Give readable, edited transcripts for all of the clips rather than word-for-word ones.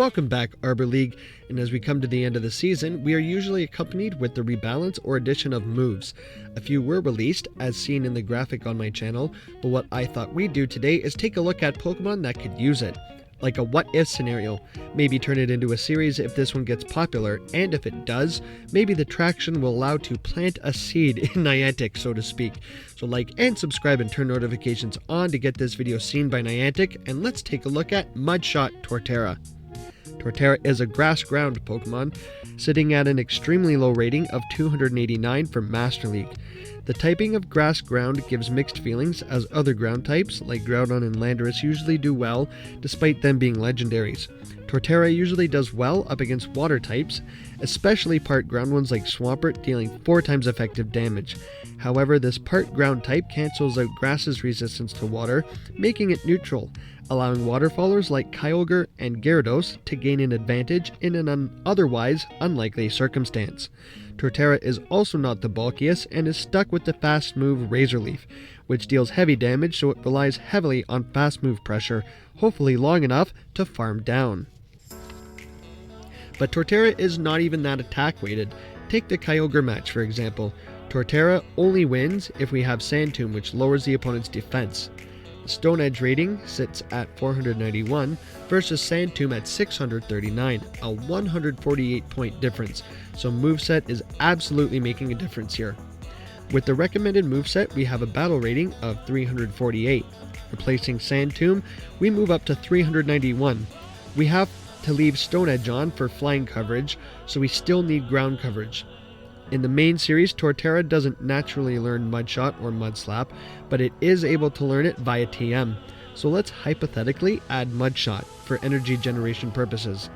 Welcome back, Arbor League, and as we come to the end of the season, we are usually accompanied with the rebalance or addition of moves. A few were released, as seen in the graphic on my channel, but what I thought we'd do today is take a look at Pokemon that could use it. Like a what-if scenario, maybe turn it into a series if this one gets popular, and if it does, maybe the traction will allow to plant a seed in Niantic, so to speak. So like and subscribe and turn notifications on to get this video seen by Niantic, and let's take a look at Mudshot Torterra. Torterra is a grass ground Pokemon, sitting at an extremely low rating of 289 for Master League. The typing of grass ground gives mixed feelings, as other ground types, like Groudon and Landorus, usually do well, despite them being legendaries. Torterra usually does well up against water types, especially part ground ones like Swampert, dealing 4 times effective damage. However, this part ground type cancels out grass's resistance to water, making it neutral, allowing waterfallers like Kyogre and Gyarados to gain an advantage in an otherwise unlikely circumstance. Torterra is also not the bulkiest and is stuck with the fast move Razor Leaf, which deals heavy damage, so it relies heavily on fast move pressure, hopefully long enough to farm down. But Torterra is not even that attack weighted. Take the Kyogre match for example. Torterra only wins if we have Sand Tomb, which lowers the opponent's defense. The Stone Edge rating sits at 491 versus Sand Tomb at 639, a 148 point difference, so moveset is absolutely making a difference here. With the recommended moveset, we have a battle rating of 348. Replacing Sand Tomb, we move up to 391. We have to leave Stone Edge on for flying coverage, so we still need ground coverage. In the main series, Torterra doesn't naturally learn Mudshot or Mudslap, but it is able to learn it via TM. So let's hypothetically add Mudshot for energy generation purposes.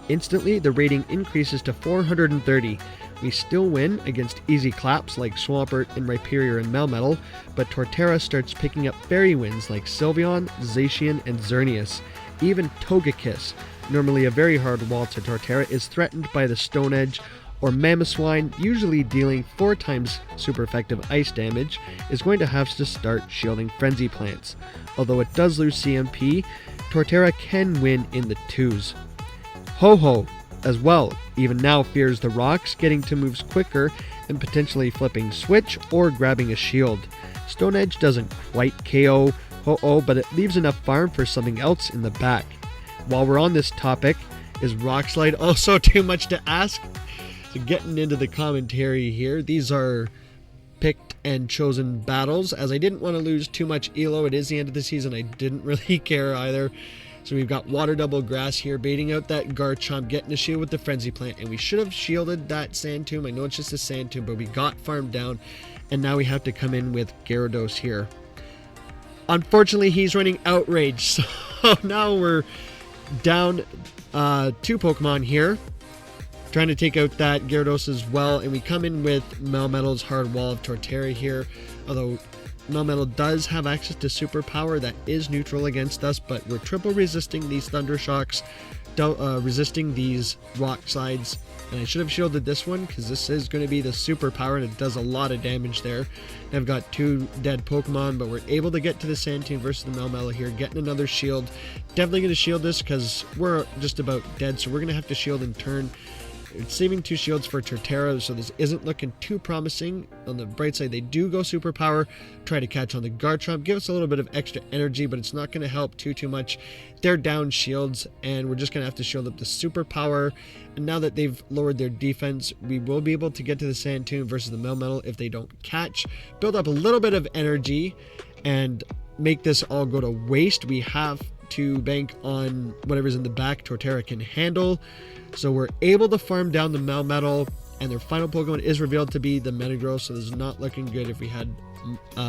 Instantly, the rating increases to 430. We still win against easy claps like Swampert and Rhyperior and Melmetal, but Torterra starts picking up fairy wins like Sylveon, Zacian, and Xerneas. Even Togekiss, normally a very hard wall to Torterra, is threatened by the Stone Edge, or Mamoswine, usually dealing 4 times super effective ice damage, is going to have to start shielding Frenzy Plants. Although it does lose CMP, Torterra can win in the 2s. Ho-Ho, as well, even now fears the rocks, getting to moves quicker and potentially flipping Switch or grabbing a shield. Stone Edge doesn't quite KO Ho-Oh, but it leaves enough farm for something else in the back. While we're on this topic, is Rock Slide also too much to ask? So getting into the commentary here, these are picked and chosen battles, as I didn't want to lose too much elo. It is the end of the season, I didn't really care either. So we've got Water Double Grass here, baiting out that Garchomp, getting a shield with the Frenzy Plant, and we should have shielded that Sand Tomb. I know it's just a Sand Tomb, but we got farmed down, and now we have to come in with Gyarados here. Unfortunately, he's running Outrage, so now we're down 2 Pokemon here, trying to take out that Gyarados as well, and we come in with Melmetal's Hard Wall of Torterra here, although Melmetal does have access to super power that is neutral against us, but we're triple resisting these Thunder Shocks, resisting these Rock Slides, and I should have shielded this one because this is going to be the super power and it does a lot of damage there. And I've got 2 dead Pokemon, but we're able to get to the Sand Tomb versus the Melmetal here, getting another shield. Definitely going to shield this because we're just about dead, so we're going to have to shield in turn. It's saving 2 shields for Torterra, so this isn't looking too promising. On the bright side, they do go super power, try to catch on the Garchomp, give us a little bit of extra energy, but it's not going to help too much. They're down shields, and we're just going to have to shield up the super power. And now that they've lowered their defense, we will be able to get to the Sand Tomb versus the Melmetal if they don't catch. Build up a little bit of energy, and make this all go to waste. We have to bank on whatever's in the back Torterra can handle. So we're able to farm down the Melmetal, and their final Pokemon is revealed to be the Metagross, so this is not looking good. If we had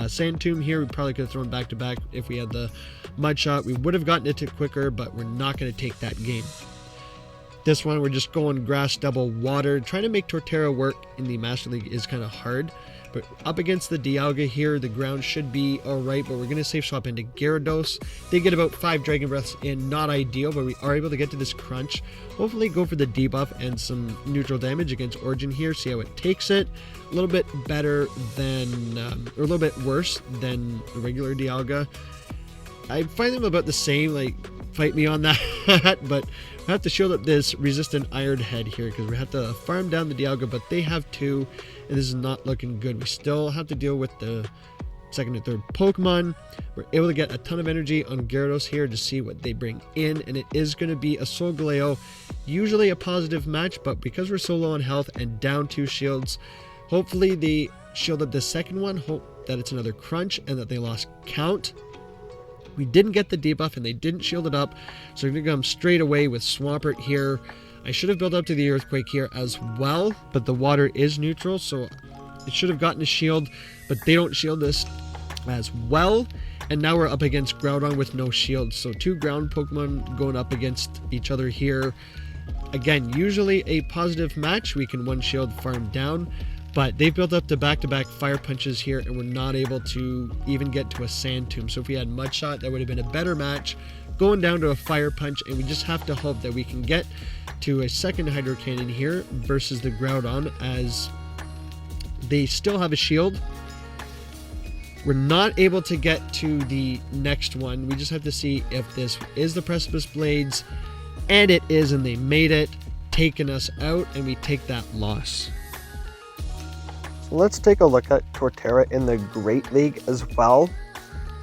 Sand Tomb here, we probably could have thrown back to back. If we had the Mudshot, we would have gotten it to quicker, but we're not going to take that game. This one, we're just going Grass Double Water. Trying to make Torterra work in the Master League is kind of hard, but up against the Dialga here, the ground should be alright, but we're going to safe swap into Gyarados. They get about 5 Dragon Breaths in, not ideal, but we are able to get to this crunch. Hopefully go for the debuff and some neutral damage against Origin here, see how it takes it. A little bit better than, or a little bit worse than the regular Dialga. I find them about the same, like, fight me on that, but I have to shield up this resistant Iron Head here because we have to farm down the Dialga, but they have 2, and this is not looking good. We still have to deal with the second and third Pokemon. We're able to get a ton of energy on Gyarados here to see what they bring in, and it is going to be a Solgaleo, usually a positive match, but because we're so low on health and down 2 shields, hopefully they shielded the second one, hope that it's another Crunch and that they lost count. We didn't get the debuff and they didn't shield it up, so we're going to come straight away with Swampert here. I should have built up to the Earthquake here as well, but the water is neutral, so it should have gotten a shield, but they don't shield this as well. And now we're up against Groudon with no shield, so 2 ground Pokemon going up against each other here. Again, usually a positive match, we can 1 shield farm down, but they've built up to back-to-back Fire Punches here, and we're not able to even get to a Sand Tomb. So if we had Mud Shot, that would have been a better match, going down to a Fire Punch, and we just have to hope that we can get to a second Hydro Cannon here versus the Groudon, as they still have a shield. We're not able to get to the next one. We just have to see if this is the Precipice Blades, and it is, and they made it, taking us out, and we take that loss. Let's take a look at Torterra in the Great League as well.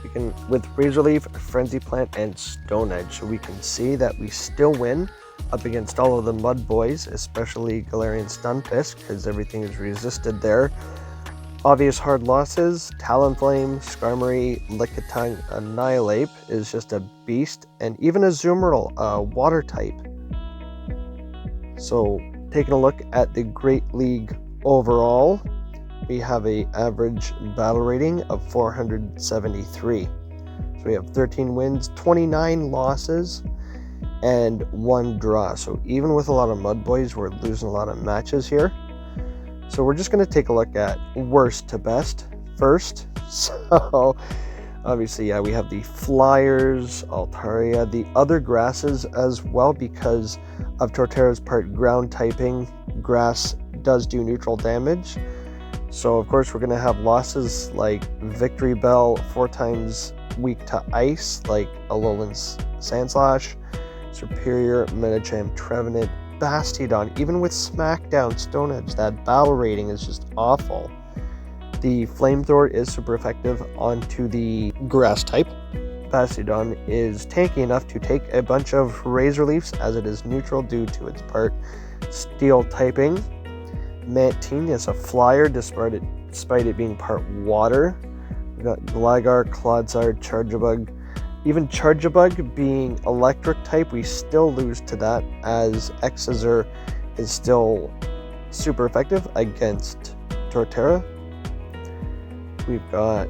We can, with Razor Leaf, Frenzy Plant, and Stone Edge, so we can see that we still win up against all of the Mud Boys, especially Galarian Stunfisk, because everything is resisted there. Obvious hard losses: Talonflame, Skarmory, Lickitung, Annihilate is just a beast, and even Azumarill, water type. So, taking a look at the Great League overall, we have an average battle rating of 473. So we have 13 wins, 29 losses, and 1 draw. So even with a lot of Mud Boys, we're losing a lot of matches here. So we're just going to take a look at worst to best first. So obviously, yeah, we have the Flyers, Altaria, the other grasses as well, because of Torterra's part ground typing. Grass does do neutral damage. So of course we're going to have losses like Victory Bell, 4 times weak to ice, like Alolan's Sandslash, Superior, Medicham, Trevenant, Bastiodon. Even with Smackdown, Stone Edge, that battle rating is just awful. The Flamethrower is super effective onto the grass type. Bastiodon is tanky enough to take a bunch of Razor Leafs, as it is neutral due to its part steel typing. Mantine is a flyer despite it being part water. We've got Gligar, Clodsire, Charjabug. Even Charjabug being electric type, we still lose to that, as Exezer is still super effective against Torterra. We've got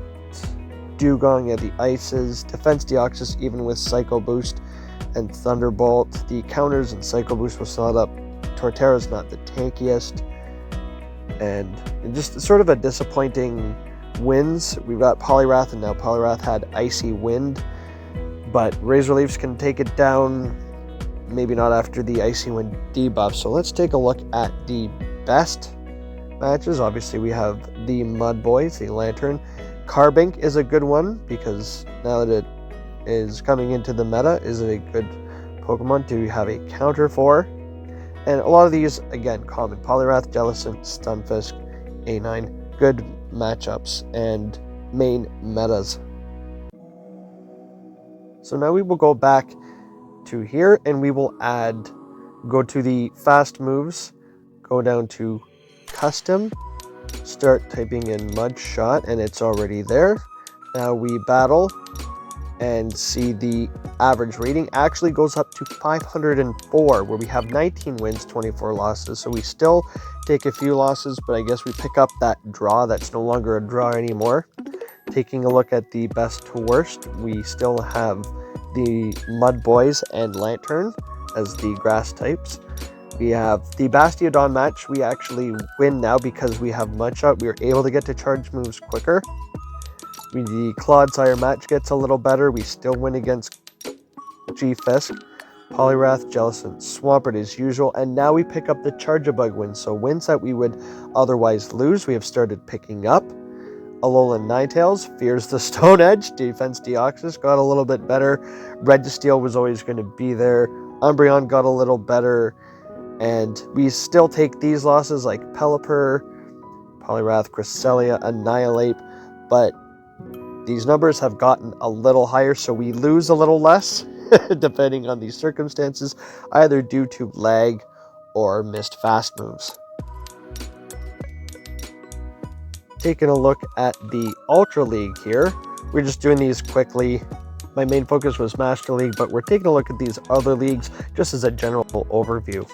Dugong at the Ices, Defense Deoxys even with Psycho Boost and Thunderbolt. The counters and Psycho Boost was not up. Torterra's not the tankiest. And just sort of a disappointing wins. We've got Poliwrath, and now Poliwrath had Icy Wind, but Razor Leafs can take it down, maybe not after the Icy Wind debuff. So let's take a look at the best matches. Obviously we have the Mud Boys, the Lantern. Carbink is a good one, because now that it is coming into the meta, is a good Pokemon to have a counter for. And a lot of these, again, common. Poliwrath, Jellicent, Stunfisk, A9. Good matchups and main metas. So now we will go back to here, and we will go to the fast moves, go down to custom, start typing in Mud Shot, and it's already there. Now we battle, and see the average rating actually goes up to 504, where we have 19 wins, 24 losses. So we still take a few losses, but I guess we pick up that draw that's no longer a draw anymore. Taking a look at the best to worst, we still have the Mud Boys and Lantern as the grass types. We have the Bastiodon match. We actually win now because we have Mud Shot. We are able to get to charge moves quicker. The Clodsire match gets a little better. We still win against G-Fisk, Poliwrath, Jellicent, Swampert as usual, and now we pick up the Charjabug win. So wins that we would otherwise lose, we have started picking up. Alolan Ninetales fears the Stone Edge. Defense Deoxys got a little bit better. Red Steel was always going to be there. Umbreon got a little better. And we still take these losses like Pelipper, Poliwrath, Cresselia, Annihilate. But these numbers have gotten a little higher, so we lose a little less, depending on these circumstances, either due to lag or missed fast moves. Taking a look at the Ultra League here, we're just doing these quickly. My main focus was Master League, but we're taking a look at these other leagues just as a general overview.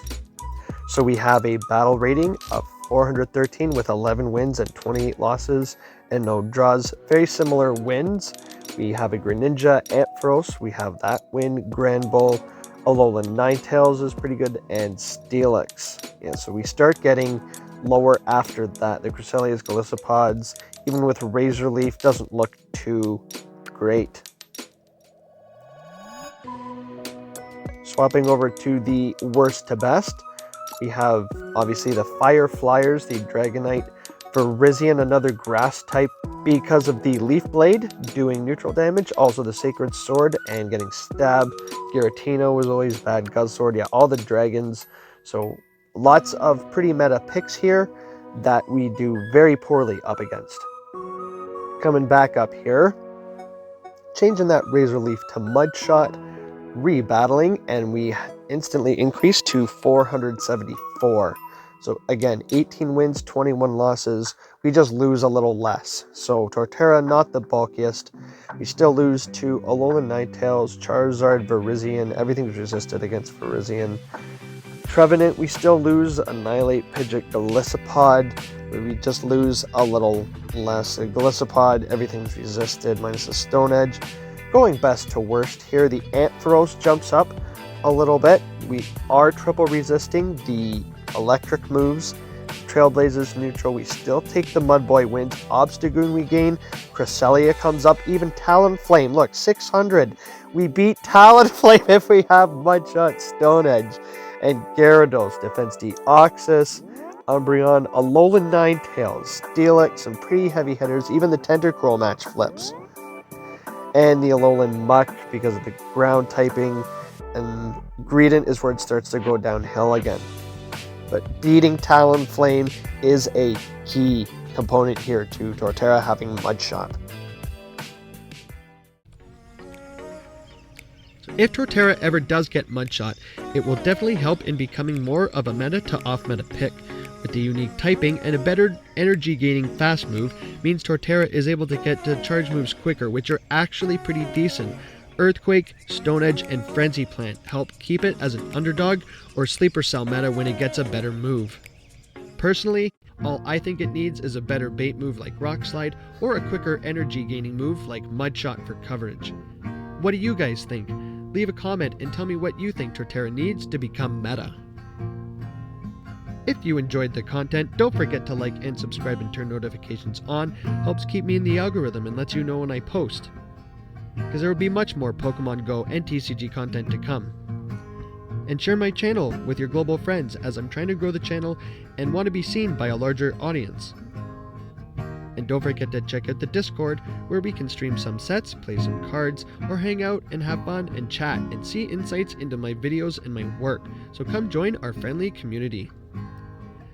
So we have a battle rating of 413 with 11 wins and 28 losses and no draws. Very similar wins. We have a Greninja, Ampharos, we have that win, Granbull, Alolan Ninetales is pretty good, and Steelix. Yeah, so we start getting lower after that. The Cresselia's, Gallipods, even with Razor Leaf, doesn't look too great. Swapping over to the worst to best, we have obviously the Fire Flyers, the Dragonite, Virizion, another grass type because of the Leaf Blade doing neutral damage, also the Sacred Sword and getting stabbed. Giratina was always bad, Guzzlord, yeah, all the dragons. So lots of pretty meta picks here that we do very poorly up against. Coming back up here, changing that Razor Leaf to Mudshot, rebattling, and we instantly increase to 474. So again, 18 wins, 21 losses. We just lose a little less. So Torterra, not the bulkiest. We still lose to Alolan Ninetales, Charizard, Virizion. Everything's resisted against Virizion. Trevenant, we still lose. Annihilate, Pidgeot, Gallipods. We just lose a little less. Gallipods, everything's resisted, minus the Stone Edge. Going best to worst here, the Ampharos jumps up a little bit. We are triple resisting the electric moves. Trailblazers neutral, we still take the Mudboy wins. Obstagoon we gain. Cresselia comes up, even Talonflame. Look, 600. We beat Talonflame if we have Mudshot, Stone Edge. And Gyarados, Defense Deoxys, Umbreon, Alolan Ninetales, Steelix, some pretty heavy hitters. Even the Tentacruel match flips. And the Alolan Muck because of the ground typing. And Greedent is where it starts to go downhill again. But beating Talonflame is a key component here to Torterra having Mudshot. If Torterra ever does get Mudshot, it will definitely help in becoming more of a meta to off-meta pick. With the unique typing and a better energy gaining fast move means Torterra is able to get to charge moves quicker, which are actually pretty decent. Earthquake, Stone Edge, and Frenzy Plant help keep it as an underdog or sleeper cell meta when it gets a better move. Personally, all I think it needs is a better bait move like Rock Slide or a quicker energy gaining move like Mudshot for coverage. What do you guys think? Leave a comment and tell me what you think Torterra needs to become meta. If you enjoyed the content, don't forget to like and subscribe and turn notifications on. Helps keep me in the algorithm and lets you know when I post. Because there will be much more Pokemon Go and TCG content to come. And share my channel with your global friends as I'm trying to grow the channel and want to be seen by a larger audience. And don't forget to check out the Discord where we can stream some sets, play some cards, or hang out and have fun and chat and see insights into my videos and my work. So come join our friendly community.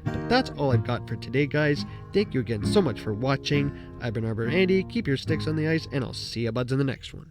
But that's all I've got for today, guys. Thank you again so much for watching. I've been ArborAndy. Keep your sticks on the ice, and I'll see you buds in the next one.